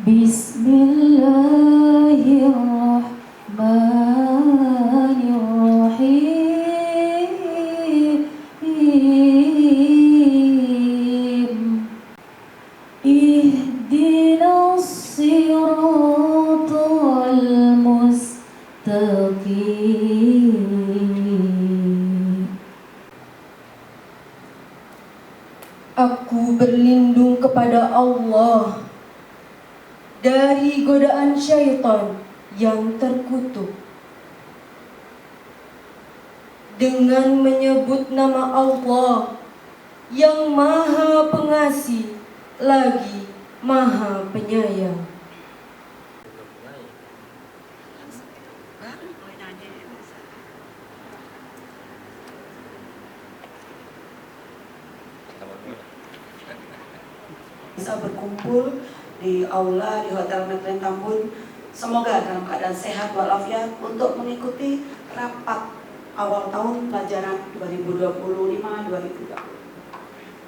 Bismillahirrahmanirrahim. Ihdinas siratal mustaqim. Aku berlindung kepada Allah dari godaan syaitan yang terkutuk. Dengan menyebut nama Allah yang Maha Pengasih lagi Maha Penyayang. Bisa berkumpul di aula di Hotel Metren Tambun, semoga dalam keadaan sehat walafiat untuk mengikuti rapat awal tahun pelajaran 2025-2020.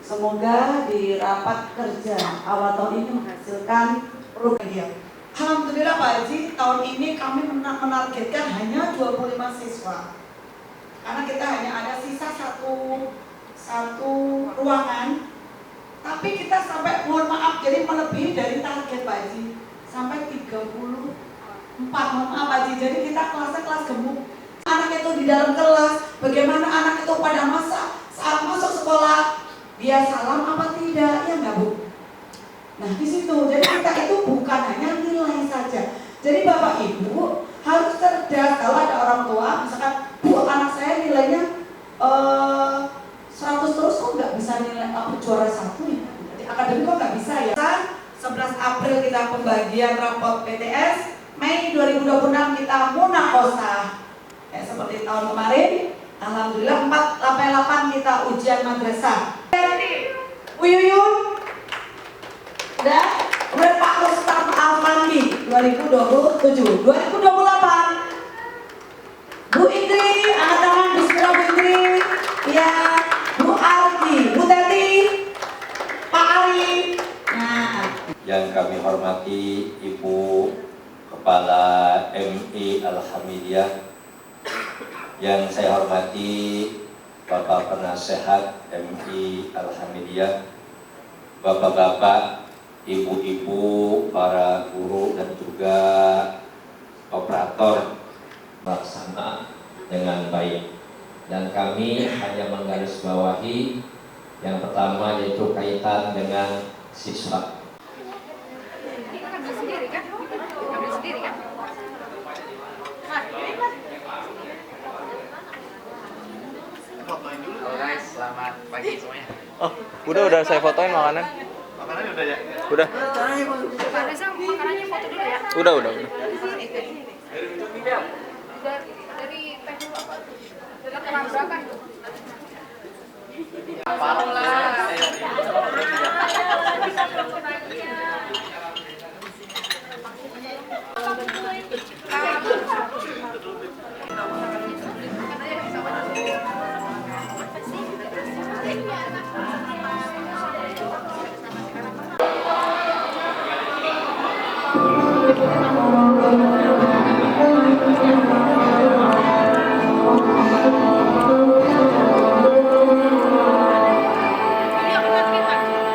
Semoga di rapat kerja awal tahun ini menghasilkan program. Alhamdulillah Pak Haji, tahun ini kami menargetkan hanya 25 siswa. Karena kita hanya ada sisa satu ruangan. Tapi kita sampai, mohon maaf, jadi melebihi dari target Pak Haji. Sampai 34, mohon maaf Pak Haji. Jadi kita kelasnya kelas gemuk. Anak itu di dalam kelas, bagaimana anak itu pada masa saat masuk sekolah, dia salam apa tidak, ya nggak Bu? Nah di situ, jadi kita itu bukan hanya nilai saja. Jadi Bapak Ibu harus cerdas. Kalau ada orang tua, misalkan, Bu anak saya nilainya 100 terus kok nggak bisa nilai juara 1 ya? Jadi akademik kok nggak bisa ya? 11 April kita pembagian rapot PTS, Mei 2026 kita munakosah. Ya, seperti tahun kemarin, alhamdulillah 488 kita ujian madrasah. Bu Yuyun, udah Pak Rustam Alfandi 2027, 2028. Bu Indri, angkat tangan, bismillah Bu Indri. Ya, Bu Ardi, Bu Teti, Pak Ali. Nah, yang kami hormati Ibu Kepala MI Al-Hamidiyah, yang saya hormati Bapak Penasehat MI Al-Hamidiyah, Bapak-bapak, ibu-ibu, para guru dan juga operator melaksanakan dengan baik. Dan kami hanya menggarisbawahi yang pertama yaitu kaitan dengan siswa. Halo guys, selamat pagi semuanya. Oh, udah saya fotoin makanan. Makanannya udah ya? Udah. Pak Reza, makanannya foto dulu ya. Udah. Dari teh dulu apa? Dari berapa itu?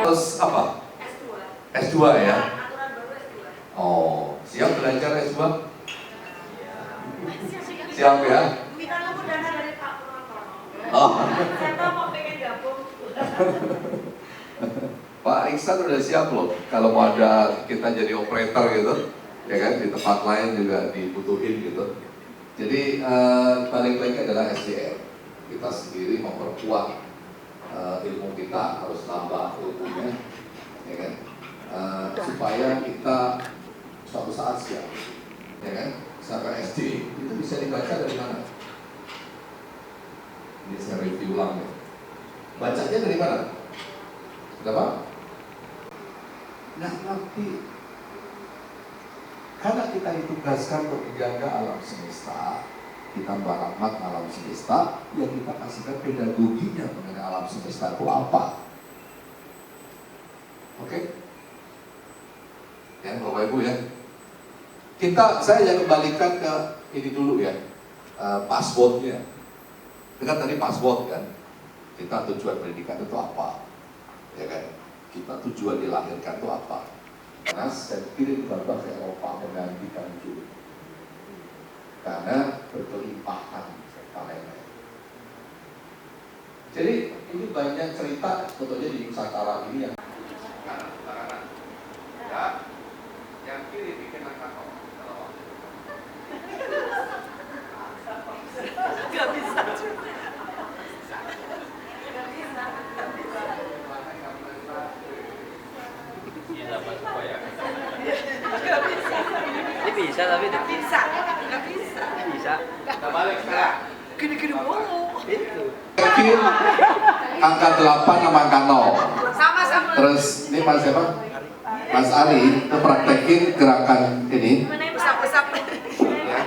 Terus apa? S2 ya? Oh, siap belajar S2? Siap ya? Oh. Pak Iksan udah siap loh kalau mau ada kita jadi operator gitu, ya kan, di tempat lain juga dibutuhin gitu. Jadi balik lagi adalah SDM. Kita sendiri memperkuat ilmu kita, harus tambah ilmunya, ya kan, supaya kita suatu saat siap, ya kan. Sampai SD itu bisa dibaca dari mana? Ini saya review ulang ya. Bacanya dari mana? Kenapa? Nggak ngerti. Karena kita ditugaskan untuk menjaga alam semesta, kita merahmat alam semesta, yang kita kasihkan pedagoginya mengenai alam semesta itu apa? Oke? Ya, Bapak Ibu ya. Saya yang kembalikan ke ini dulu ya, passwordnya. Dengan tadi password kan, kita tujuan pendidikan itu apa, ya kan? Kita tujuan dilahirkan itu apa? Karena saya kirim gambar ke Eropa menggantikan itu, karena berkelimpahan lain-lain. Jadi ini banyak cerita sebetulnya di Nusantara ini yang kanan, ya, yang kiri bikin angka nol. Gak bisa. Ini bisa tapi Gak bisa. Gak bisa. bisa. Kita balik sekarang. Gini-gini mulu. Itu. Bikin angka 8 sama angka 0. Sama-sama. Terus ini Mas siapa? Mas Ari itu praktekin gerakan ini. Besar-besar. Ya.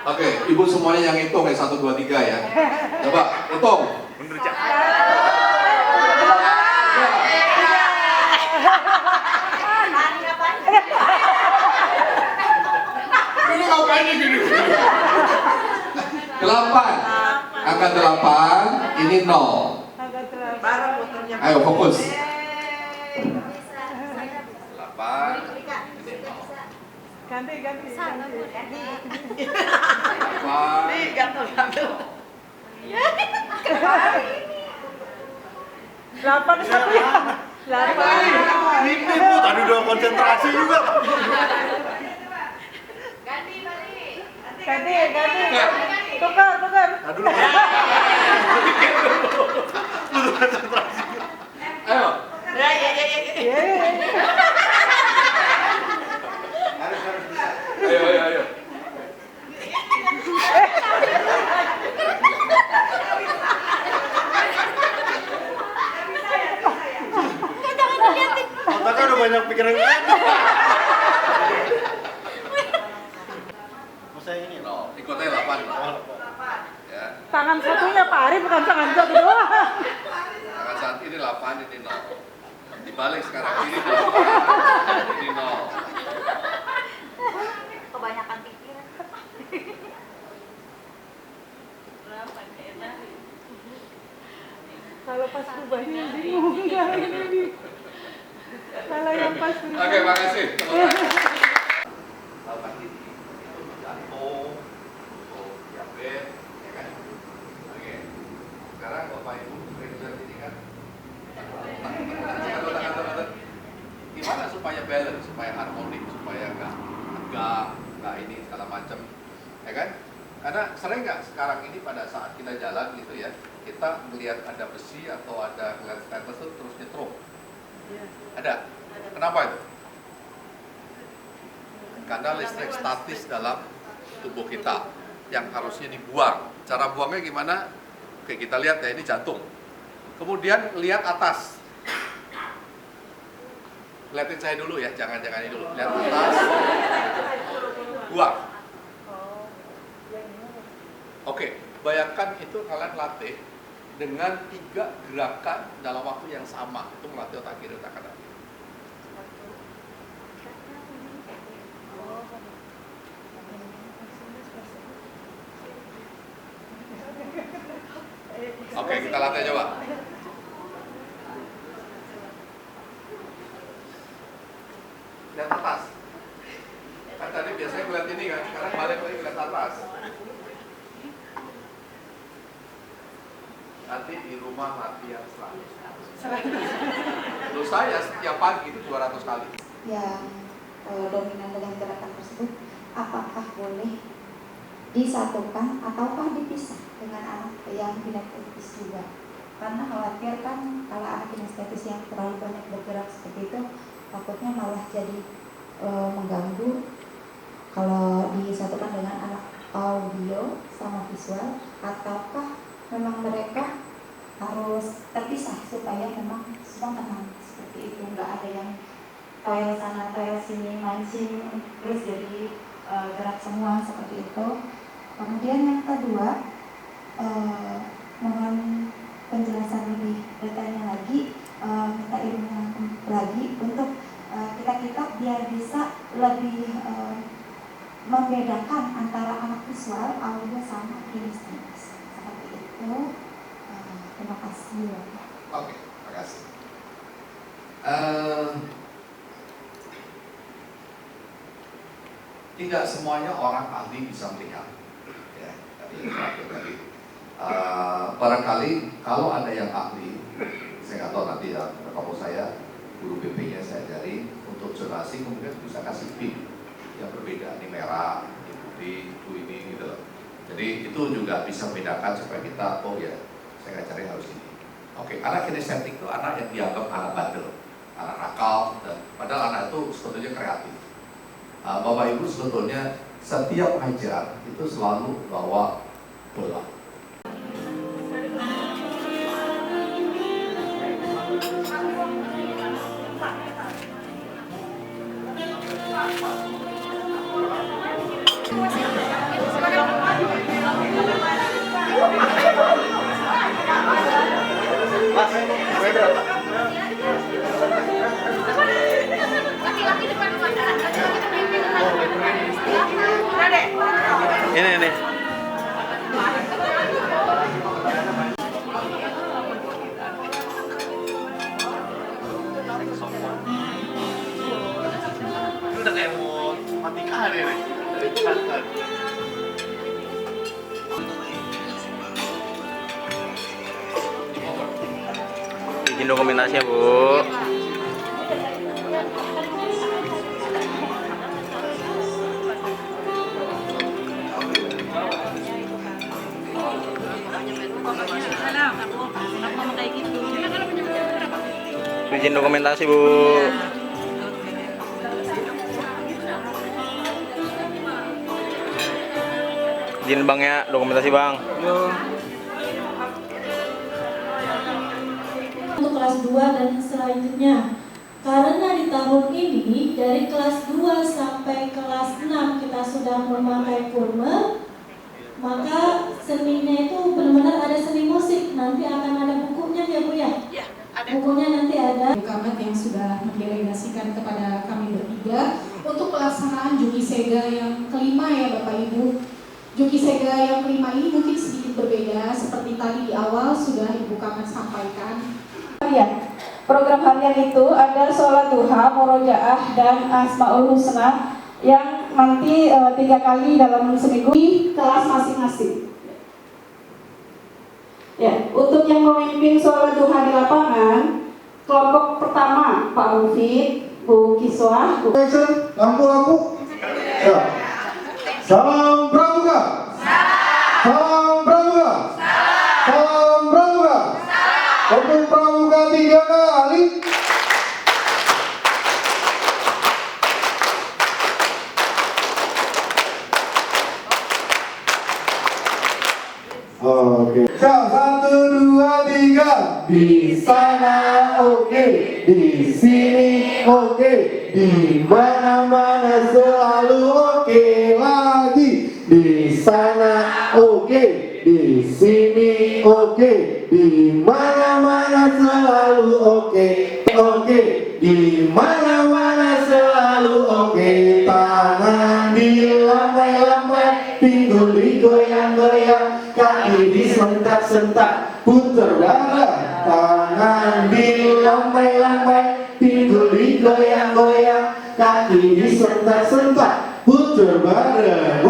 Oke, ibu semuanya yang hitung ya 1, 2, 3 ya. Coba hitung. Mundur Cak. Ini ngapain gini? 8. Angka 8 ini 0. Barang motornya. Ayo fokus. 8 Ganti. 8 Nih, gatel-gatel. 8 satu ya. 8. Ini Bu, tadi udah konsentrasi juga. Ganti. Tukar. Aduh. Lu konsentrasi. Ayo. Ya. Harus bisa. Ayo. Otaknya udah banyak pikiran kan. Masa ini loh. Ikut aja 8. Ya. Tangan satunya Pak Ari bukan tangan satu doang. Tangan saat ini 8, ini 0. Dibalik sekarang ini 8, ini 0. Kebanyakan pikiran. Kalau pas rubahnya bingung kali ini. Kalau yang pas Oke, makasih. Lakukan ini itu jatuh, diabetes, ya kan? Oke. Sekarang Bapak Ibu sering lihat ini kan? Gimana supaya balance, supaya harmonik, supaya nggak ini segala macam, ya kan? Karena sering nggak sekarang ini pada saat kita jalan gitu ya, kita melihat ada besi atau ada ngeliat stainless itu terus nyetrum. Ada. Kenapa itu? Karena listrik statis dalam tubuh kita yang harusnya dibuang. Cara buangnya gimana? Oke, kita lihat ya, ini jantung. Kemudian lihat atas. Lihatin saya dulu ya, jangan ini dulu. Lihat atas. Buang. Oke, bayangkan itu kalian latih dengan 3 gerakan dalam waktu yang sama. Itu melatih otak kiri, otak kanan. Oke, kita latih coba. Lihat atas. Kan tadi biasanya ngeliat ini kan, sekarang balik lagi lihat atas. Nanti di rumah latihan selalu. Lalu saya setiap pagi itu 200 kali. Yang dominan dengan gerakan tersebut, apakah boleh disatukan ataukah dipisah dengan anak yang kinestetis juga? Karena khawatir kan kalau anak kinestetis yang terlalu banyak bergerak seperti itu, takutnya malah jadi mengganggu. Kalau disatukan dengan anak audio sama visual, ataukah memang mereka harus terpisah supaya memang semua tenang seperti itu, nggak ada yang toel sana toel sini mancing terus jadi gerak semua seperti itu. Kemudian yang kedua, mohon penjelasan lebih detailnya lagi membedakan antara anak visual, audio sama kinestesis. Seperti itu. Terima kasih. Oke, terima kasih. Tidak semuanya orang ahli bisa melihat. Ya, tadi. Barangkali kalau ada yang ahli, saya nggak tahu nanti ya, kalau saya guru BP-nya saya ajari untuk zonasi, kemudian bisa kasih pin yang berbeda, ini merah, ini putih, itu ini gitu loh. Jadi itu juga bisa membedakan supaya kita, oh ya, saya ngajarin harus ini. Oke, anak kinestetik itu anak yang dianggap anak bandel, anak nakal, dan padahal anak itu sebetulnya kreatif. Bapak Ibu sebetulnya setiap ngajar itu selalu bawa bola. Laki-laki depan Ini. Ini udah kayak mau mati kali nih. Izin dokumentasi ya, Bu. Izin dokumentasi, Bu. Izin Bang ya, dokumentasi Bang. Untuk kelas 2 dan selanjutnya. Karena di tahun ini dari kelas 2 sampai kelas 6 kita sudah memakai kurme, maka seninya itu benar-benar ada seni musik. Nanti akan ada bukunya ya Bu ya? Ya, ada. Bukunya nanti ada. Kamat yang sudah mendelegasikan kepada kami bertiga untuk pelaksanaan Juki Sega yang kelima ya Bapak Ibu. Juki Sega yang kelima ini mungkin sedikit berbeda seperti tadi di awal sudah Ibu Kamat sampaikan. Harian. Program harian itu ada sholat duha, murojaah, dan asmaul husna yang nanti 3 kali dalam seminggu di kelas masing-masing. Ya, untuk yang memimpin sholat duha di lapangan, kelompok pertama Pak Mufid, Bu Kiswah, Bu. Lampu. Ya. Salam pramuka. Salam pramuka. Salam pramuka. Untuk pramuka 3 kali. Oke. 1, 2, 3. Di sana oke, di sini oke, di mana-mana selalu oke lagi. Di sana oke, di sini oke, di mana-mana selalu oke, oke, di mana-mana selalu oke. Tangan dilambai-lambai, pinggul digoyang-goyang, kaki disentak-sentak, puter balik. Tangan dilambai-lambai, pinggul digoyang-goyang, kaki disentak-sentak, puter bareng.